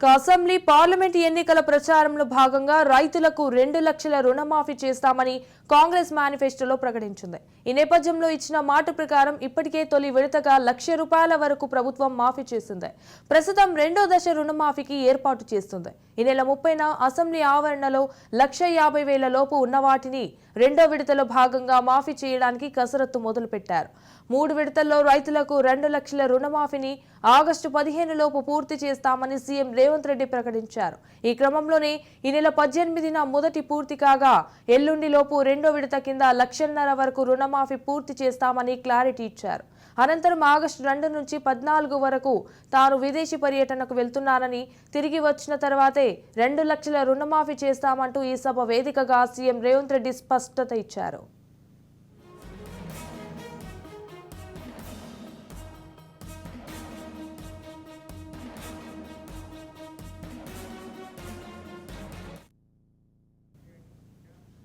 Assembly parliament ఎన్నికల ప్రచారంలో భాగంగా రైతులకు 2 లక్షల రుణమాఫీ చేస్తామని కాంగ్రెస్ మేనిఫెస్టోలో ప్రకటించింది. ఈ నేపథ్యంలో ఇచ్చిన మాట ప్రకారం ఇప్పటికే తొలి విడతగా ₹1,00,000 వరకు ప్రభుత్వం మాఫీ చేసింది. ప్రస్తుతం రెండో దశ రుణమాఫీకి ఏర్పాటు చేస్తుంది. ఈ నెల 30న అసెంబ్లీ ఆవరణలో 1,50,000 లోపు ఉన్న వాటిని రెండో విడతలో భాగంగా మాఫీ చేయడానికి కసరత్తు మొదలుపెట్టారు. 3 విడతల్లో రైతులకు 2 లక్షల రుణమాఫీని ఆగస్టు 15 లోపు పూర్తి చేస్తామని సీఎం రేవంత్ రెడ్డి ప్రకటించారు. ఈ క్రమంలోనే ఈ నెల 18న మొదటి పూర్తి కాగా ఎల్లుండి లోపు రెండో విడత కింద 1,50,000 వరకు రుణమాఫీ పూర్తి చేస్తామని క్లారిటీ ఇచ్చారు. అనంతరం ఆగస్టు 2 నుంచి 14 వరకు తాను విదేశీ పర్యటనకు వెళ్తున్నానని, తిరిగి వచ్చిన తర్వాతే 2 లక్షల రుణమాఫీ చేస్తామంటూ ఈ సభ వేదికగా సీఎం రేవంత్ రెడ్డి స్పష్టత ఇచ్చారు.